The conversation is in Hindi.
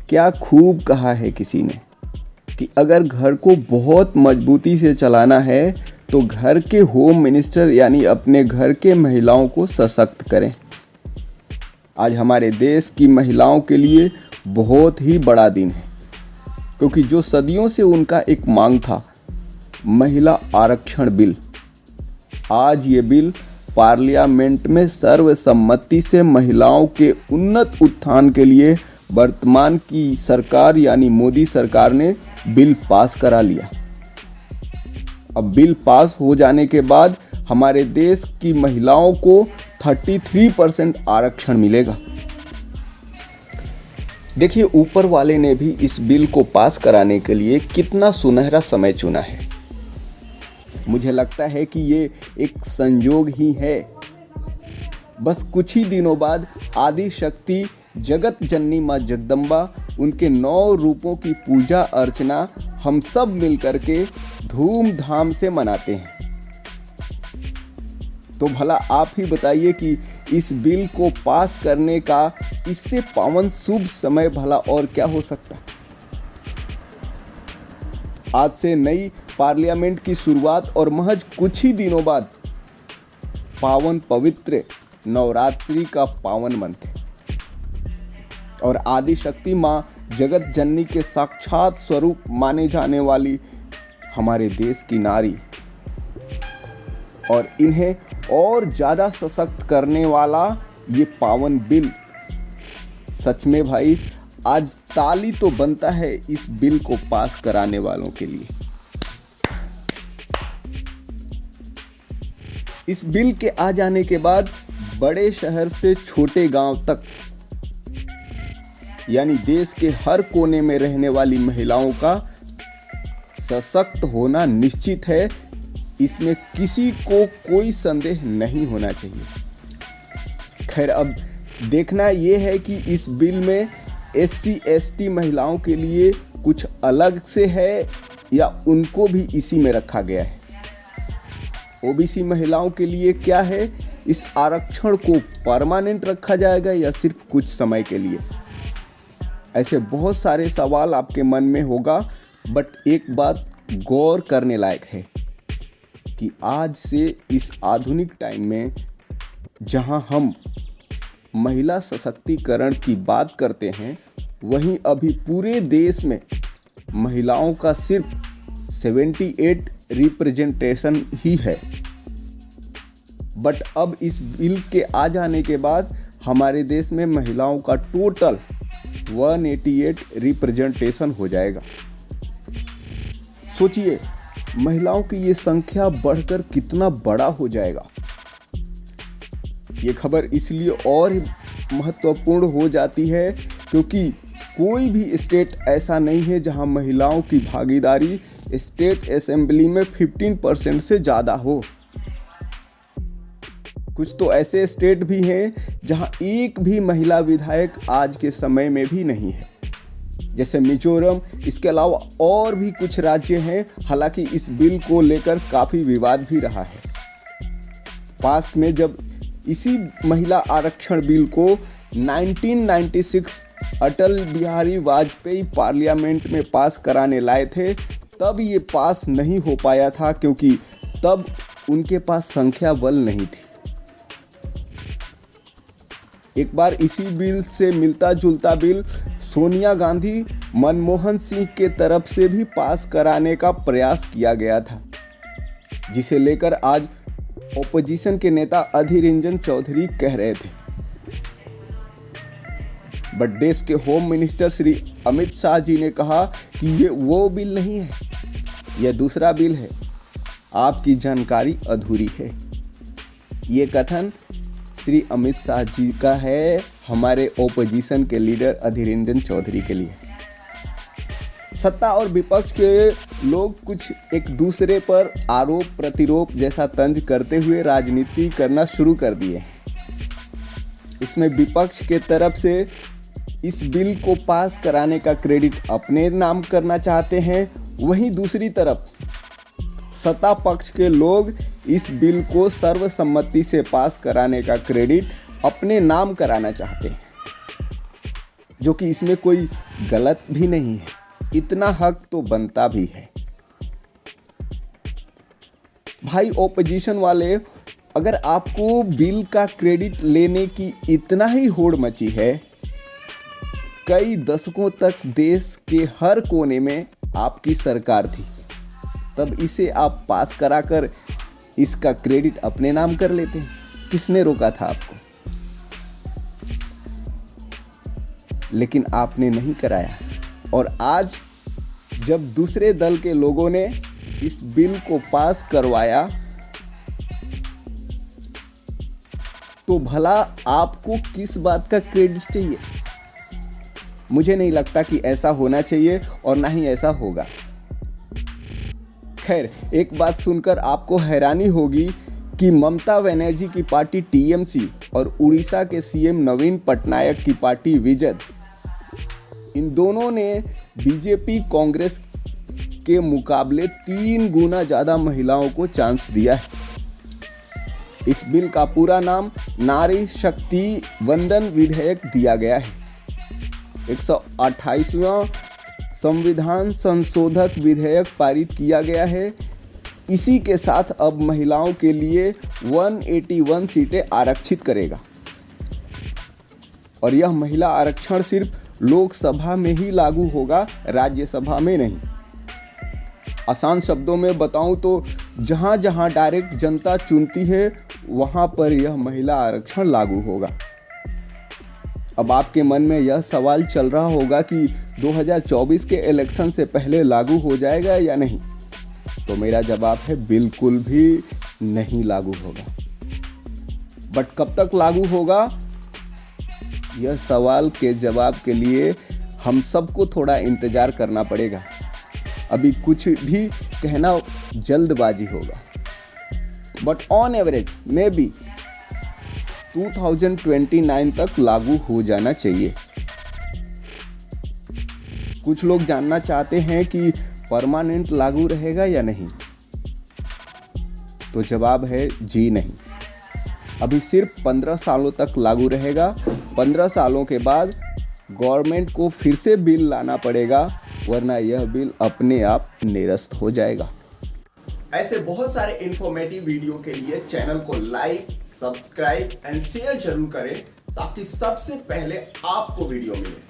क्या खूब कहा है किसी ने कि अगर घर को बहुत मजबूती से चलाना है तो घर के होम मिनिस्टर यानी अपने घर के महिलाओं को सशक्त करें। आज हमारे देश की महिलाओं के लिए बहुत ही बड़ा दिन है, क्योंकि जो सदियों से उनका एक मांग था, महिला आरक्षण बिल, आज ये बिल पार्लियामेंट में सर्वसम्मति से महिलाओं के उन्नत उत्थान के लिए वर्तमान की सरकार यानी मोदी सरकार ने बिल पास करा लिया। अब बिल पास हो जाने के बाद हमारे देश की महिलाओं को 33% आरक्षण मिलेगा। देखिए, ऊपर वाले ने भी इस बिल को पास कराने के लिए कितना सुनहरा समय चुना है। मुझे लगता है कि ये एक संयोग ही है। बस कुछ ही दिनों बाद आदि शक्ति जगत जननी माँ जगदम्बा, उनके 9 रूपों की पूजा अर्चना हम सब मिलकर के धूमधाम से मनाते हैं। तो भला आप ही बताइए कि इस बिल को पास करने का इससे पावन शुभ समय भला और क्या हो सकता। आज से नई पार्लियामेंट की शुरुआत और महज कुछ ही दिनों बाद पावन पवित्र नवरात्रि का पावन मंथ है और आदि शक्ति माँ जगत जननी के साक्षात स्वरूप माने जाने वाली हमारे देश की नारी और इन्हें और ज़्यादा सशक्त करने वाला ये पावन बिल। सच में भाई, आज ताली तो बनता है इस बिल को पास कराने वालों के लिए। इस बिल के आ जाने के बाद बड़े शहर से छोटे गांव तक यानी देश के हर कोने में रहने वाली महिलाओं का सशक्त होना निश्चित है। इसमें किसी को कोई संदेह नहीं होना चाहिए। खैर, अब देखना यह है कि इस बिल में SC/ST महिलाओं के लिए कुछ अलग से है या उनको भी इसी में रखा गया है। OBC महिलाओं के लिए क्या है, इस आरक्षण को परमानेंट रखा जाएगा या सिर्फ कुछ समय के लिए। ऐसे बहुत सारे सवाल आपके मन में होगा, बट एक बात गौर करने लायक है कि आज से इस आधुनिक टाइम में जहां हम महिला सशक्तिकरण की बात करते हैं, वहीं अभी पूरे देश में महिलाओं का सिर्फ 78 रिप्रेजेंटेशन ही है। बट अब इस बिल के आ जाने के बाद हमारे देश में महिलाओं का टोटल 188 रिप्रेजेंटेशन हो जाएगा। सोचिए, महिलाओं की ये संख्या बढ़कर कितना बड़ा हो जाएगा। ये खबर इसलिए और महत्वपूर्ण हो जाती है क्योंकि कोई भी स्टेट ऐसा नहीं है जहां महिलाओं की भागीदारी स्टेट असेंबली में 15% से ज़्यादा हो। कुछ तो ऐसे स्टेट भी हैं जहां एक भी महिला विधायक आज के समय में भी नहीं है, जैसे मिजोरम। इसके अलावा और भी कुछ राज्य हैं। हालांकि इस बिल को लेकर काफ़ी विवाद भी रहा है। पास्ट में जब इसी महिला आरक्षण बिल को 1996 अटल बिहारी वाजपेयी पार्लियामेंट में पास कराने लाए थे, तब ये पास नहीं हो पाया था क्योंकि तब उनके पास संख्या बल नहीं थी। एक बार इसी बिल से मिलता जुलता बिल सोनिया गांधी, मनमोहन सिंह के तरफ से भी पास कराने का प्रयास किया गया था, जिसे लेकर आज ओपोजिशन के नेता अधीर रंजन चौधरी कह रहे थे। बट देश के होम मिनिस्टर श्री अमित शाह जी ने कहा कि ये वो बिल नहीं है, यह दूसरा बिल है, आपकी जानकारी अधूरी है। ये कथन श्री अमित शाह जी का है, हमारे ओपोजिशन के लीडर अधीर रंजन चौधरी के लिए। सत्ता और विपक्ष के लोग कुछ एक दूसरे पर आरोप प्रतिरोप जैसा तंज करते हुए राजनीति करना शुरू कर दिए। इसमें विपक्ष के तरफ से इस बिल को पास कराने का क्रेडिट अपने नाम करना चाहते हैं, वहीं दूसरी तरफ सत्ता पक्ष के लोग इस बिल को सर्वसम्मति से पास कराने का क्रेडिट अपने नाम कराना चाहते हैं। जो कि इसमें कोई गलत भी नहीं है, इतना हक तो बनता भी है। भाई ओपोजिशन वाले, अगर आपको बिल का क्रेडिट लेने की इतना ही होड़ मची है, कई दशकों तक देश के हर कोने में आपकी सरकार थी, तब इसे आप पास कराकर इसका क्रेडिट अपने नाम कर लेते हैं। किसने रोका था आपको? लेकिन आपने नहीं कराया। और आज जब दूसरे दल के लोगों ने इस बिल को पास करवाया, तो भला आपको किस बात का क्रेडिट चाहिए? मुझे नहीं लगता कि ऐसा होना चाहिए और ना ही ऐसा होगा। खैर, एक बात सुनकर आपको हैरानी होगी कि ममता बनर्जी की पार्टी टीएमसी और उड़ीसा के सीएम नवीन पटनायक की पार्टी विजद, इन दोनों ने बीजेपी कांग्रेस के मुकाबले 3 गुना ज़्यादा महिलाओं को चांस दिया है। इस बिल का पूरा नाम नारी शक्ति वंदन विधेयक दिया गया है। 128वां संविधान संशोधक विधेयक पारित किया गया है। इसी के साथ अब महिलाओं के लिए 181 सीटें आरक्षित करेगा। और यह महिला आरक्षण सिर्फ लोकसभा में ही लागू होगा, राज्यसभा में नहीं। आसान शब्दों में बताऊं तो जहां जहां डायरेक्ट जनता चुनती है, वहां पर यह महिला आरक्षण लागू होगा। अब आपके मन में यह सवाल चल रहा होगा कि 2024 के इलेक्शन से पहले लागू हो जाएगा या नहीं? तो मेरा जवाब है बिल्कुल भी नहीं लागू होगा। बट कब तक लागू होगा, यह सवाल के जवाब के लिए हम सबको थोड़ा इंतजार करना पड़ेगा। अभी कुछ भी कहना जल्दबाजी होगा। But on average may be 2029 तक लागू हो जाना चाहिए। कुछ लोग जानना चाहते हैं कि परमानेंट लागू रहेगा या नहीं, तो जवाब है जी नहीं। अभी सिर्फ 15 सालों तक लागू रहेगा। 15 सालों के बाद गवर्नमेंट को फिर से बिल लाना पड़ेगा, वरना यह बिल अपने आप निरस्त हो जाएगा। ऐसे बहुत सारे इंफॉर्मेटिव वीडियो के लिए चैनल को लाइक, सब्सक्राइब एंड शेयर जरूर करें, ताकि सबसे पहले आपको वीडियो मिले।